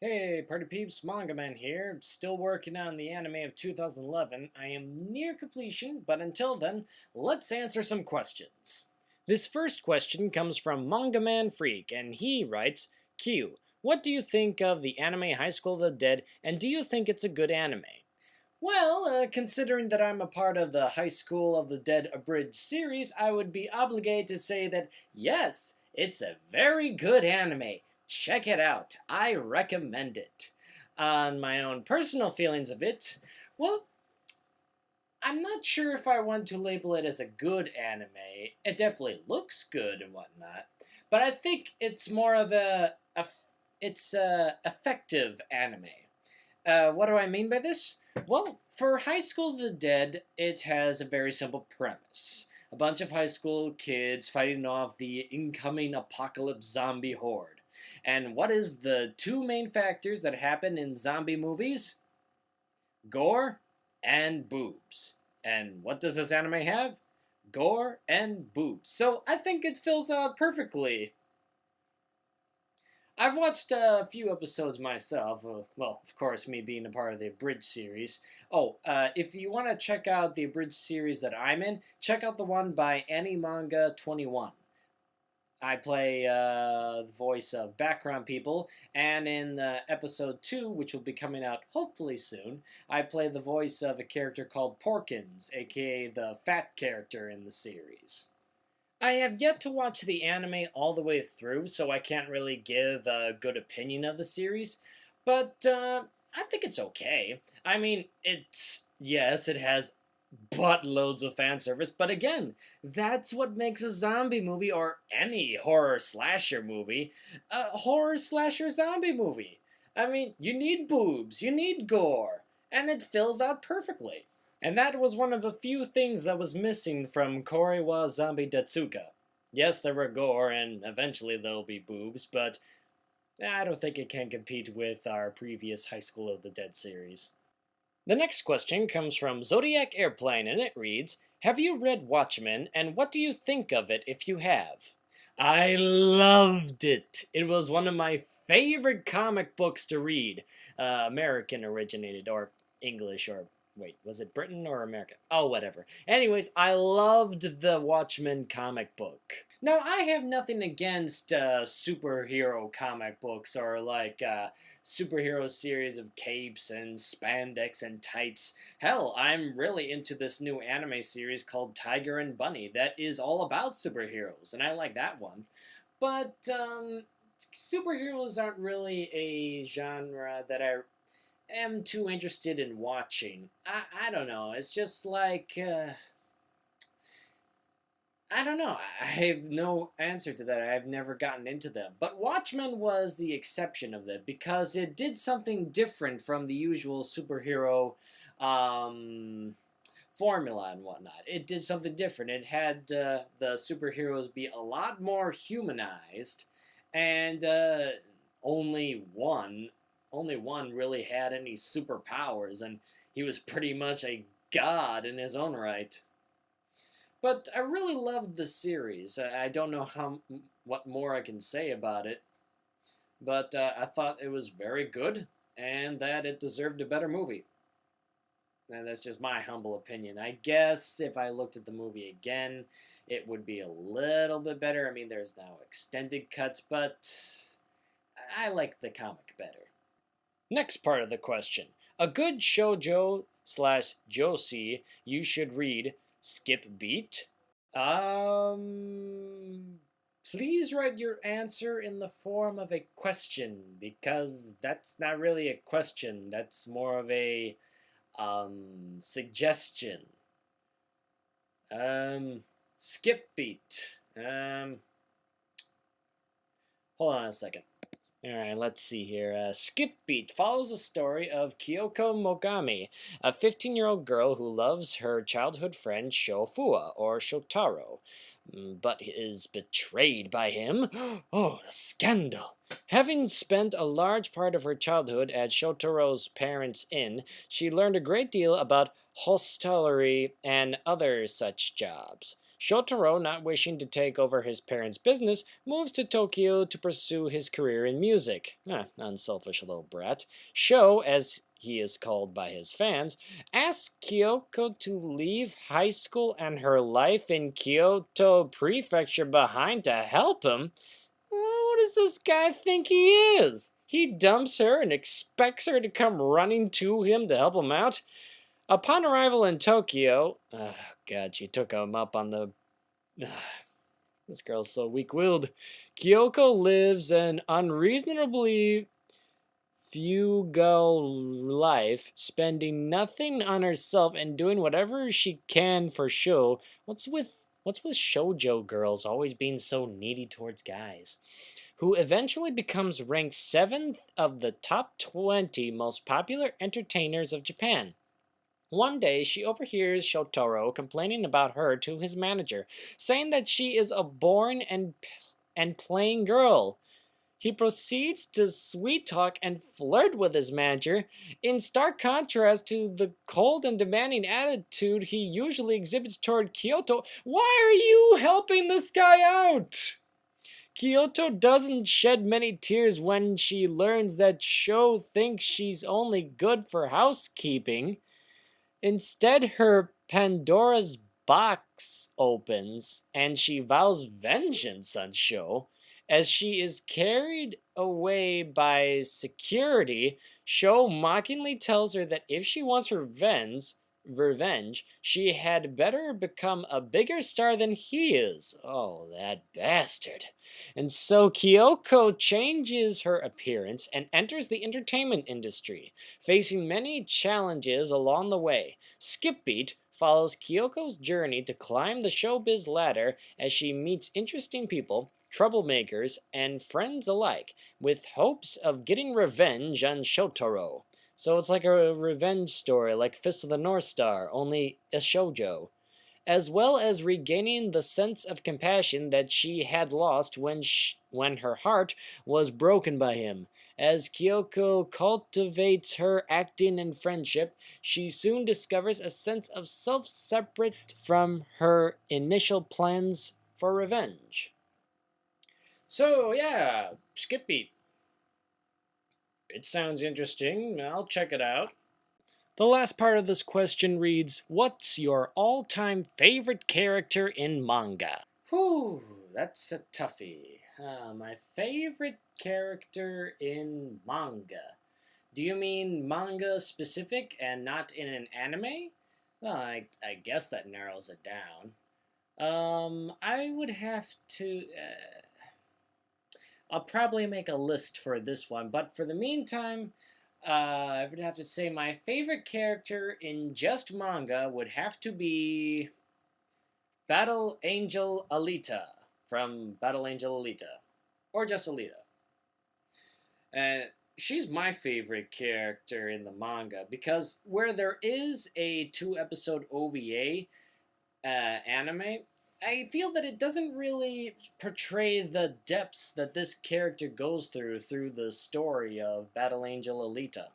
Hey, party peeps, MangaMan here. Still working on the anime of 2011. I am near completion, but until then, let's answer some questions. This first question comes from MangaMan Freak, and he writes, Q, what do you think of the anime High School of the Dead, and do you think it's a good anime? Well, considering that I'm a part of the High School of the Dead Abridged series, I would be obligated to say that yes, it's a very good anime. Check it out. I recommend it. On my own personal feelings of it, well, I'm not sure if I want to label it as a good anime. It definitely looks good and whatnot, but I think it's more of a effective anime. What do I mean by this? Well, for High School of the Dead, it has a very simple premise. A bunch of high school kids fighting off the incoming apocalypse zombie horde. And what is the two main factors that happen in zombie movies? Gore and boobs. And what does this anime have? Gore and boobs. So I think it fills out perfectly. I've watched a few episodes myself. Well, of course, me being a part of the Abridged series. If you want to check out the Abridged series that I'm in, check out the one by Manga 21. I play the voice of background people, and in episode 2, which will be coming out hopefully soon, I play the voice of a character called Porkins, aka the fat character in the series. I have yet to watch the anime all the way through, so I can't really give a good opinion of the series, but I think it's okay. I mean, yes, it has buttloads of fan service, but again, that's what makes a zombie movie or any horror slasher movie a horror slasher zombie movie. I mean, you need boobs, you need gore, and it fills out perfectly. And that was one of the few things that was missing from Korewa Zombie Detsuka. Yes, there were gore, and eventually there'll be boobs, but I don't think it can compete with our previous High School of the Dead series. The next question comes from Zodiac Airplane, and it reads, have you read Watchmen, and what do you think of it if you have? I loved it! It was one of my favorite comic books to read. American originated, or English, or wait, was it Britain or America? Oh, whatever. Anyways, I loved the Watchmen comic book. Now, I have nothing against superhero comic books or like superhero series of capes and spandex and tights. Hell, I'm really into this new anime series called Tiger and Bunny that is all about superheroes, and I like that one. But superheroes aren't really a genre that I am too interested in watching. I don't know. It's just like, I don't know. I have no answer to that. I've never gotten into them. But Watchmen was the exception of that because it did something different from the usual superhero formula and whatnot. It did something different. It had the superheroes be a lot more humanized, and only one really had any superpowers, and he was pretty much a god in his own right. But I really loved the series. I don't know what more I can say about it, but I thought it was very good, and that it deserved a better movie. And that's just my humble opinion. I guess if I looked at the movie again, it would be a little bit better. I mean, there's now extended cuts, but I like the comic better. Next part of the question. A good shoujo slash josei you should read. Skip beat? Please write your answer in the form of a question, because that's not really a question. That's more of a, suggestion. Skip beat. Hold on a second. Alright, let's see here. Skip Beat follows the story of Kyoko Mogami, a 15-year-old girl who loves her childhood friend Shofua, or Shotaro, but is betrayed by him. Oh, a scandal! Having spent a large part of her childhood at Shotaro's parents' inn, she learned a great deal about hostelry and other such jobs. Shotaro, not wishing to take over his parents' business, moves to Tokyo to pursue his career in music. Unselfish little brat. Sho, as he is called by his fans, asks Kyoko to leave high school and her life in Kyoto Prefecture behind to help him. What does this guy think he is? He dumps her and expects her to come running to him to help him out? Upon arrival in Tokyo, God, she took him up on the. This girl's so weak-willed. Kyoko lives an unreasonably frugal life, spending nothing on herself and doing whatever she can for show. What's with shoujo girls always being so needy towards guys? Who eventually becomes ranked 7th of the top 20 most popular entertainers of Japan. One day, she overhears Shotaro complaining about her to his manager, saying that she is a boring and plain girl. He proceeds to sweet talk and flirt with his manager, in stark contrast to the cold and demanding attitude he usually exhibits toward Kyoto. Why are you helping this guy out? Kyoto doesn't shed many tears when she learns that Sho thinks she's only good for housekeeping. Instead, her Pandora's box opens and she vows vengeance on Sho. As she is carried away by security, Sho mockingly tells her that if she wants revenge, she had better become a bigger star than he is. Oh, that bastard. And so Kyoko changes her appearance and enters the entertainment industry, facing many challenges along the way. Skip Beat follows Kyoko's journey to climb the showbiz ladder as she meets interesting people, troublemakers, and friends alike, with hopes of getting revenge on Shotaro. So it's like a revenge story, like Fist of the North Star, only a shoujo, as well as regaining the sense of compassion that she had lost when her heart was broken by him. As Kyoko cultivates her acting and friendship, she soon discovers a sense of self separate from her initial plans for revenge. So, yeah, Skip Beat. It sounds interesting. I'll check it out. The last part of this question reads, what's your all-time favorite character in manga? Whew, that's a toughie. My favorite character in manga. Do you mean manga specific and not in an anime? Well, I guess that narrows it down. I would have to... I'll probably make a list for this one, but for the meantime, I would have to say my favorite character in just manga would have to be Battle Angel Alita from Battle Angel Alita, or just Alita. And she's my favorite character in the manga because where there is a 2-episode OVA anime, I feel that it doesn't really portray the depths that this character goes through the story of Battle Angel Alita.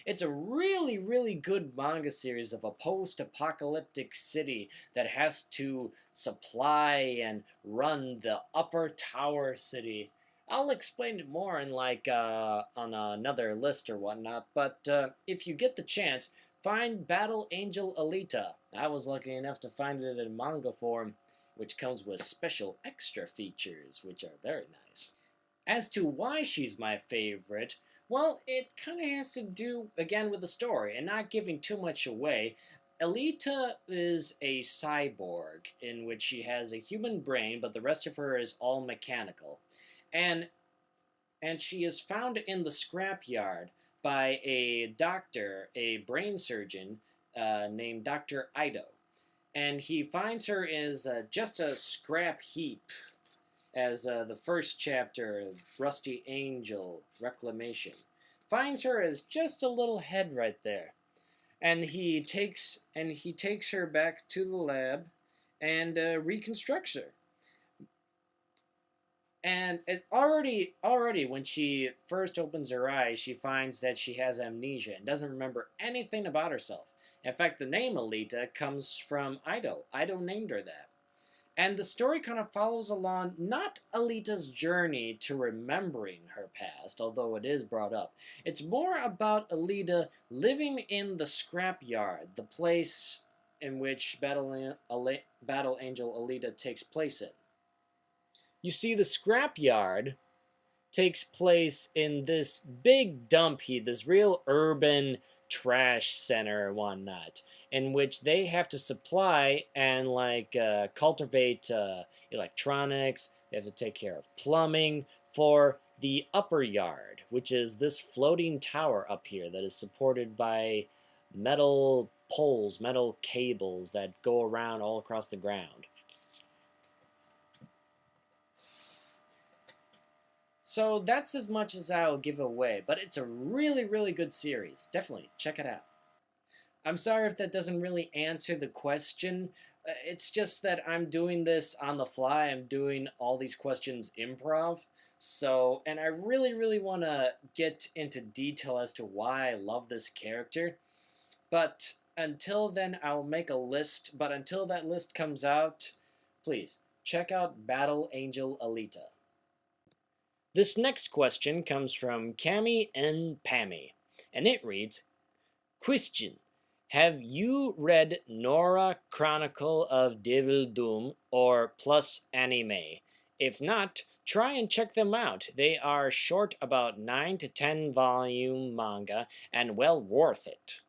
It's a really, really good manga series of a post-apocalyptic city that has to supply and run the Upper Tower City. I'll explain it more in on another list or whatnot, but if you get the chance, find Battle Angel Alita. I was lucky enough to find it in manga form, which comes with special extra features, which are very nice. As to why she's my favorite, well, it kind of has to do, again, with the story, and not giving too much away. Alita is a cyborg, in which she has a human brain, but the rest of her is all mechanical. And she is found in the scrapyard by a doctor, a brain surgeon, named Dr. Ido. And he finds her as just a scrap heap, as the first chapter, Rusty Angel Reclamation, finds her as just a little head right there. And he takes her back to the lab and reconstructs her. And it already when she first opens her eyes, she finds that she has amnesia and doesn't remember anything about herself. In fact, the name Alita comes from Ido. Ido named her that. And the story kind of follows along not Alita's journey to remembering her past, although it is brought up. It's more about Alita living in the scrapyard, the place in which Battle Angel Alita takes place in. You see, the scrapyard takes place in this big dump heap, this real urban trash center and whatnot, in which they have to supply and cultivate electronics. They have to take care of plumbing for the upper yard, which is this floating tower up here that is supported by metal poles, metal cables that go around all across the ground. So that's as much as I'll give away, but it's a really, really good series. Definitely check it out. I'm sorry if that doesn't really answer the question. It's just that I'm doing this on the fly. I'm doing all these questions improv. So, and I really, really want to get into detail as to why I love this character. But until then, I'll make a list. But until that list comes out, please check out Battle Angel Alita. This next question comes from Cami and Pammy, and it reads, Question. Have you read Nora Chronicle of Devil Doom or Plus Anime? If not, try and check them out. They are short, about 9 to 10 volume manga, and well worth it.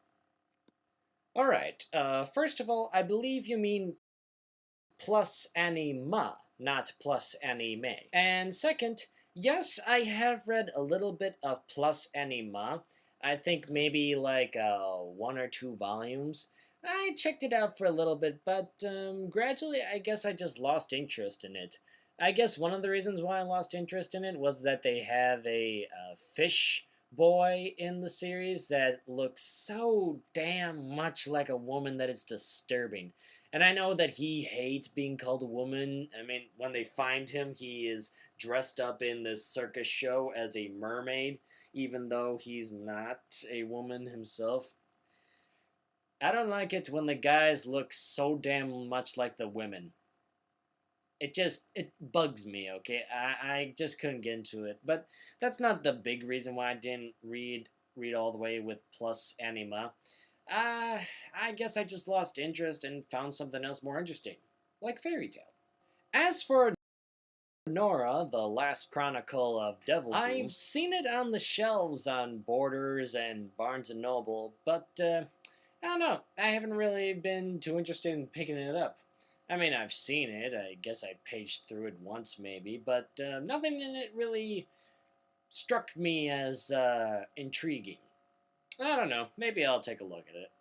Alright, first of all, I believe you mean Plus Anima, not Plus Anime. And second, yes, I have read a little bit of Plus Anima. I think maybe like 1 or 2 volumes. I checked it out for a little bit, but gradually I guess I just lost interest in it. I guess one of the reasons why I lost interest in it was that they have a fish boy in the series that looks so damn much like a woman that it's disturbing. And I know that he hates being called a woman. I mean, when they find him, he is dressed up in this circus show as a mermaid, even though he's not a woman himself. I don't like it when the guys look so damn much like the women. It bugs me, okay? I just couldn't get into it. But that's not the big reason why I didn't read all the way with Plus Anima. I guess I just lost interest and found something else more interesting, like fairy tale. As for Nora, the last chronicle of Devil Doom, I've seen it on the shelves on Borders and Barnes & Noble, but I don't know. I haven't really been too interested in picking it up. I mean, I've seen it. I guess I paged through it once maybe, but nothing in it really struck me as intriguing. I don't know. Maybe I'll take a look at it.